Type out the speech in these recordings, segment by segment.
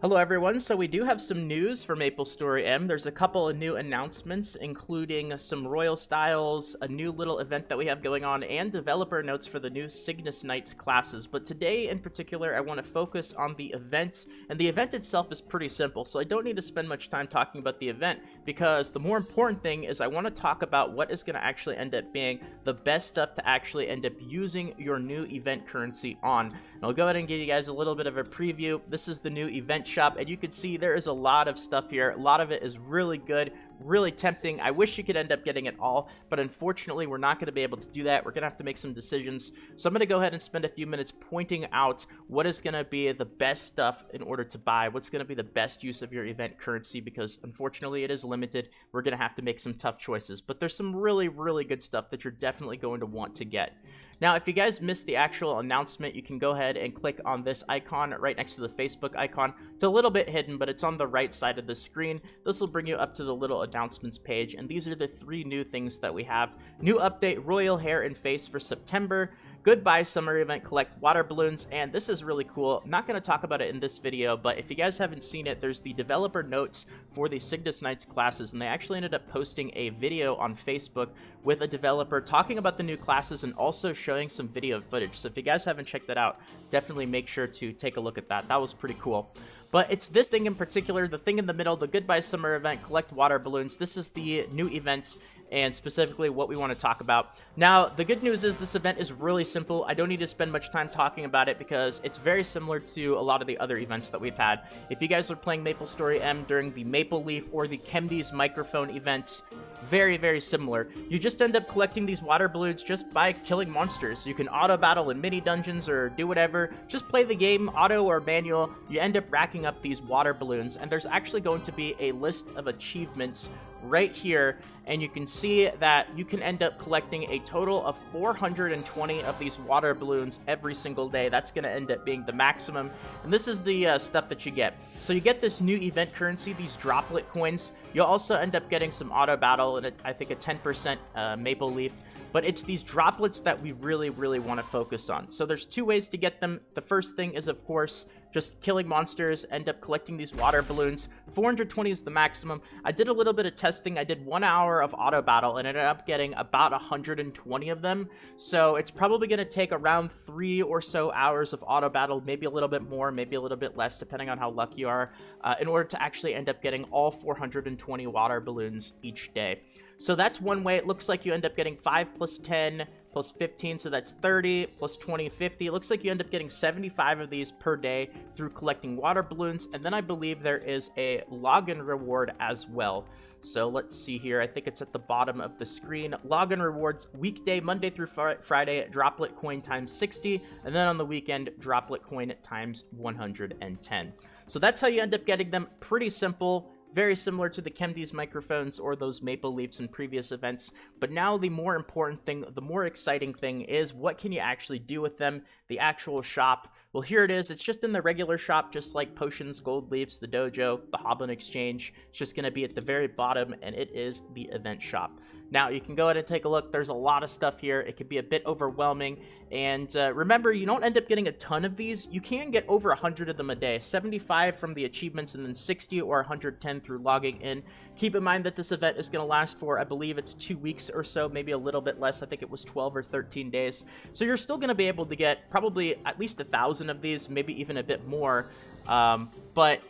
Hello everyone, so we do have some news for Maplestory M. There's a couple of new announcements, including some Royal Styles, a new little event that we have going on, and developer notes for the new Cygnus Knights classes. But today in particular, I want to focus on the event, and the event itself is pretty simple, so I don't need to spend much time talking about the event, because the more important thing is I want to talk about what is going to actually end up being the best stuff to actually end up using your new event currency on. And I'll go ahead and give you guys a little bit of a preview. This is the new event shop, and you can see there is a lot of stuff here. A lot of it is really good, really tempting. I wish you could end up getting it all, but unfortunately we're not going to be able to do that. We're going to have to make some decisions. So I'm going to go ahead and spend a few minutes pointing out what is going to be the best stuff in order to buy, what's going to be the best use of your event currency, because unfortunately it is limited. We're going to have to make some tough choices, but there's some really good stuff that you're definitely going to want to get. Now, if you guys missed the actual announcement, you can go ahead and click on this icon right next to the Facebook icon. It's a little bit hidden, but it's on the right side of the screen. This will bring you up to the little announcements page, and these are the three new things that we have. New update, Royal Hair and Face for September. Goodbye Summer Event, collect water balloons, and this is really cool. I'm not going to talk about it in this video, but if you guys haven't seen it, there's the developer notes for the Cygnus Knights classes, and they actually ended up posting a video on Facebook with a developer talking about the new classes and also showing some video footage. So if you guys haven't checked that out, definitely make sure to take a look at that. That was pretty cool. But it's this thing in particular, the thing in the middle, the Goodbye Summer Event, collect water balloons. This is the new events and specifically what we want to talk about. Now, the good news is this event is really simple. I don't need to spend much time talking about it because it's very similar to a lot of the other events that we've had. If you guys are playing Maplestory M during the Maple Leaf or the Chemdy's microphone events, very similar. You just end up collecting these water balloons just by killing monsters. You can auto battle in mini dungeons or do whatever. Just play the game, auto or manual. You end up racking up these water balloons, and there's actually going to be a list of achievements right here, and you can see that you can end up collecting a total of 420 of these water balloons every single day. That's going to end up being the maximum, and this is the stuff that you get. So you get this new event currency, these droplet coins. You'll also end up getting some auto battle and I think a 10% Maple Leaf. But it's these droplets that we really want to focus on. So there's two ways to get them. The first thing is, of course, just killing monsters, end up collecting these water balloons. 420 is the maximum. I did a little bit of testing. I did 1 hour of auto battle and ended up getting about 120 of them. So it's probably going to take around 3 or so hours of auto battle, maybe a little bit more, maybe a little bit less, depending on how lucky you are, in order to actually end up getting all 420 water balloons each day. So that's one way. It looks like you end up getting 5 plus 10 plus 15, so that's 30 plus 20, 50. It looks like you end up getting 75 of these per day through collecting water balloons, and then I believe there is a login reward as well. So let's see here. I think it's at the bottom of the screen. Login rewards weekday, Monday through Friday, droplet coin times 60, and then on the weekend, droplet coin times 110. So that's how you end up getting them. Pretty simple. Very similar to the Chemdy's microphones or those Maple Leafs in previous events. But now the more important thing, the more exciting thing is what can you actually do with them? The actual shop. Well, here it is. It's just in the regular shop, just like Potions, Gold Leafs, the Dojo, the Hoblin Exchange. It's just going to be at the very bottom, and it is the event shop. Now, you can go ahead and take a look. There's a lot of stuff here. It can be a bit overwhelming. And remember, you don't end up getting a ton of these. You can get over 100 of them a day. 75 from the achievements and then 60 or 110 through logging in. Keep in mind that this event is going to last for, I believe it's 2 weeks or so, maybe a little bit less. I think it was 12 or 13 days. So you're still going to be able to get probably at least 1,000 of these, maybe even a bit more. But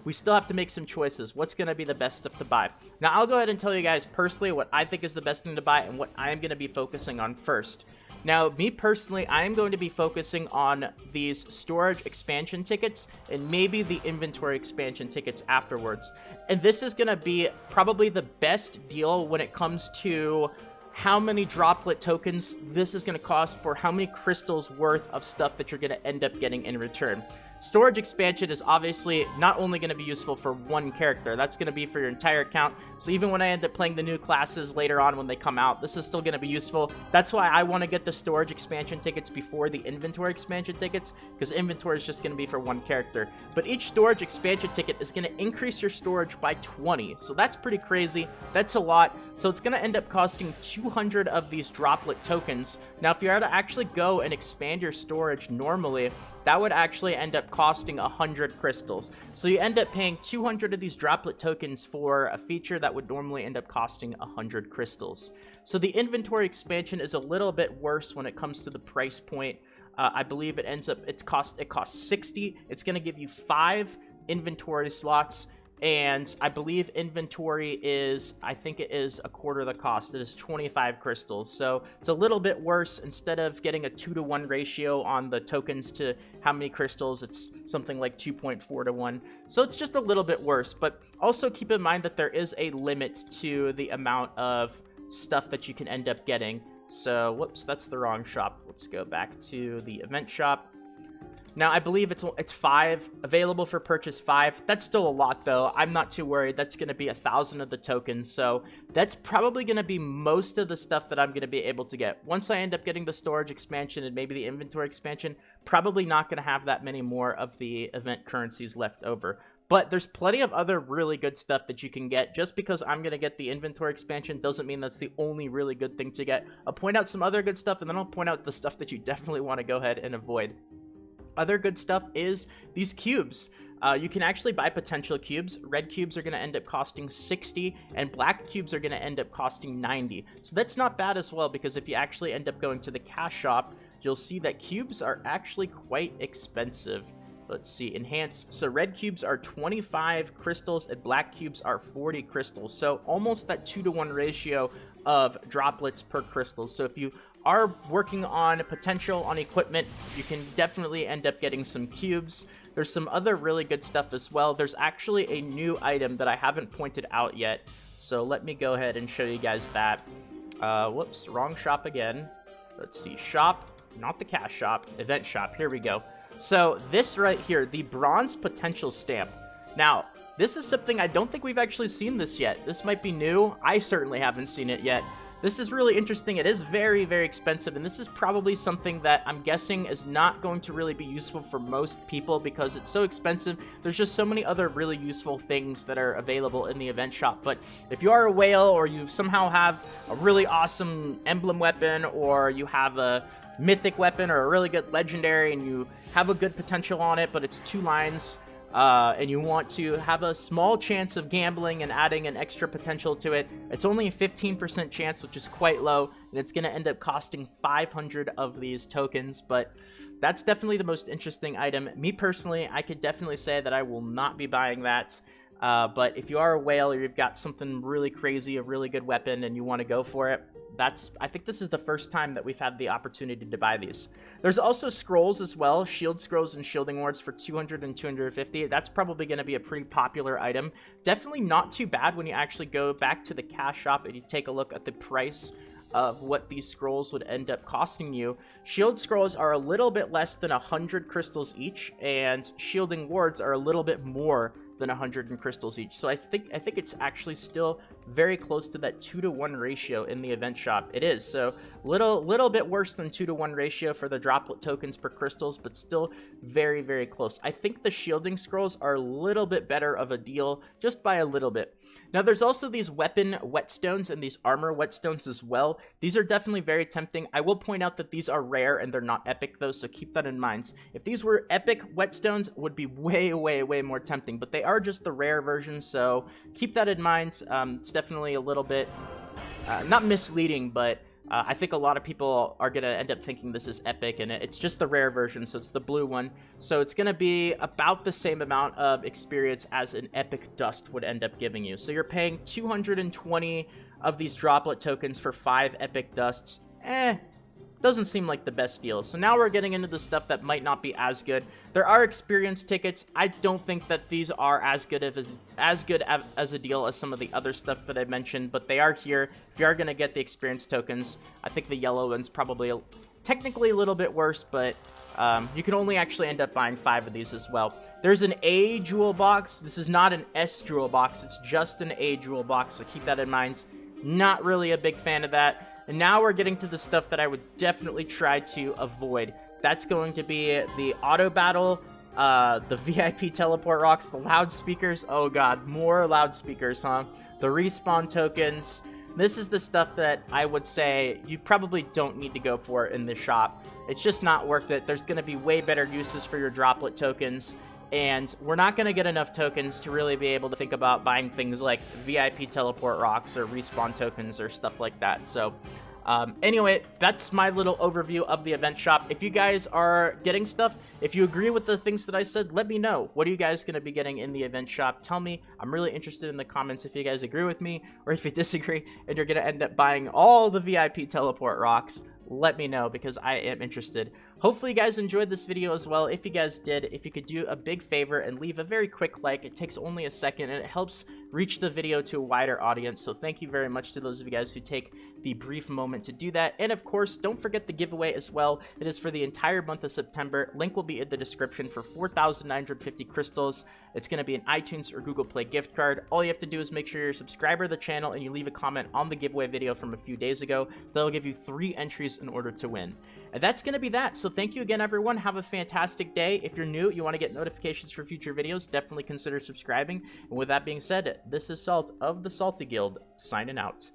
we still have to make some choices. What's going to be the best stuff to buy? Now, I'll go ahead and tell you guys personally what I think is the best thing to buy and what I am going to be focusing on first. Now, me personally, I am going to be focusing on these storage expansion tickets and maybe the inventory expansion tickets afterwards. And this is going to be probably the best deal when it comes to how many droplet tokens this is going to cost for how many crystals worth of stuff that you're going to end up getting in return. Storage expansion is obviously not only going to be useful for one character, that's going to be for your entire account. So even when I end up playing the new classes later on when they come out, this is still going to be useful. That's why I want to get the storage expansion tickets before the inventory expansion tickets, because inventory is just going to be for one character. But each storage expansion ticket is going to increase your storage by 20. So that's pretty crazy. That's a lot. So it's going to end up costing 200 of these droplet tokens. Now, if you are to actually go and expand your storage normally, that would actually end up costing 100 crystals. So you end up paying 200 of these droplet tokens for a feature that would normally end up costing 100 crystals. So the inventory expansion is a little bit worse when it comes to the price point. I believe it costs 60. It's going to give you 5 inventory slots, and I believe inventory is, I think it is a quarter of the cost. It is 25 crystals, so it's a little bit worse. Instead of getting a 2-to-1 ratio on the tokens to how many crystals, it's something like 2.4 to 1, so it's just a little bit worse. But also keep in mind that there is a limit to the amount of stuff that you can end up getting. So, whoops, that's the wrong shop. Let's go back to the event shop. Now, I believe it's 5, available for purchase 5. That's still a lot, though. I'm not too worried. That's going to be 1,000 of the tokens, so that's probably going to be most of the stuff that I'm going to be able to get. Once I end up getting the storage expansion and maybe the inventory expansion, probably not going to have that many more of the event currencies left over. But there's plenty of other really good stuff that you can get. Just because I'm going to get the inventory expansion doesn't mean that's the only really good thing to get. I'll point out some other good stuff, and then I'll point out the stuff that you definitely want to go ahead and avoid. Other good stuff is these cubes. You can actually buy potential cubes. Red cubes are going to end up costing 60, and black cubes are going to end up costing 90. So that's not bad as well, because if you actually end up going to the cash shop, you'll see that cubes are actually quite expensive. Let's see, enhance. So red cubes are 25 crystals and black cubes are 40 crystals. So almost that 2-to-1 ratio of droplets per crystal. So if you are working on potential on equipment, you can definitely end up getting some cubes. There's some other really good stuff as well. There's actually a new item that I haven't pointed out yet. So let me go ahead and show you guys that. Whoops, wrong shop again. Let's see, shop, not the cash shop, event shop. Here we go. So this right here, the bronze potential stamp. Now, this is something I don't think we've actually seen this yet. This might be new. I certainly haven't seen it yet. This is really interesting. It is very, very expensive, and this is probably something that I'm guessing is not going to really be useful for most people because it's so expensive. There's just so many other really useful things that are available in the event shop. But if you are a whale, or you somehow have a really awesome emblem weapon, or you have a mythic weapon or a really good legendary, and you have a good potential on it, but it's 2 lines, and you want to have a small chance of gambling and adding an extra potential to it, it's only a 15% chance, which is quite low, and it's going to end up costing 500 of these tokens. But that's definitely the most interesting item. Me personally, I could definitely say that I will not be buying that. But if you are a whale, or you've got something really crazy, a really good weapon, and you want to go for it, I think this is the first time that we've had the opportunity to buy these. There's also scrolls as well, shield scrolls and shielding wards for 200 and 250. That's probably going to be a pretty popular item. Definitely not too bad when you actually go back to the cash shop and you take a look at the price of what these scrolls would end up costing you. Shield scrolls are a little bit less than 100 crystals each, and shielding wards are a little bit more than 100 in crystals each. So I think it's actually still very close to that 2-to-1 ratio in the event shop. It is, so little bit worse than 2-to-1 ratio for the droplet tokens per crystals, but still very, very close. I think the shielding scrolls are a little bit better of a deal, just by a little bit. Now, there's also these weapon whetstones and these armor whetstones as well. These are definitely very tempting. I will point out that these are rare and they're not epic, though, so keep that in mind. If these were epic whetstones, it would be way, way, way more tempting, but they are just the rare version, so keep that in mind. It's definitely a little bit, not misleading, but I think a lot of people are going to end up thinking this is epic, and it's just the rare version, so it's the blue one. So it's going to be about the same amount of experience as an epic dust would end up giving you. So you're paying 220 of these droplet tokens for 5 epic dusts. Doesn't seem like the best deal. So now we're getting into the stuff that might not be as good. There are experience tickets. I don't think that these are as good as a deal as some of the other stuff that I mentioned, but they are here. If you are going to get the experience tokens, I think the yellow one's probably technically a little bit worse, but you can only actually end up buying 5 of these as well. There's an A jewel box. This is not an S jewel box. It's just an A jewel box, so keep that in mind. Not really a big fan of that. And now we're getting to the stuff that I would definitely try to avoid. That's going to be the auto battle, the VIP teleport rocks, the loudspeakers. Oh god, more loudspeakers, huh? The respawn tokens, This is the stuff that I would say you probably don't need to go for in the shop. It's just not worth it. There's going to be way better uses for your droplet tokens, and we're not going to get enough tokens to really be able to think about buying things like VIP teleport rocks or respawn tokens or stuff like that. So anyway, that's my little overview of the event shop. If you guys are getting stuff, if you agree with the things that I said, let me know. What are you guys going to be getting in the event shop? Tell me. I'm really interested in the comments if you guys agree with me, or if you disagree and you're going to end up buying all the VIP teleport rocks. Let me know, because I am interested. Hopefully you guys enjoyed this video as well. If you guys did, if you could do a big favor and leave a very quick like. It takes only a second and it helps reach the video to a wider audience. So thank you very much to those of you guys who take the brief moment to do that. And of course, don't forget the giveaway as well. It is for the entire month of September. Link will be in the description for 4,950 crystals. It's going to be an iTunes or Google Play gift card. All you have to do is make sure you're a subscriber to the channel and you leave a comment on the giveaway video from a few days ago. That'll give you 3 entries in order to win. And that's going to be that. So thank you again, everyone. Have a fantastic day. If you're new, you want to get notifications for future videos, definitely consider subscribing. And with that being said, this is Salt of the Salty Guild, signing out.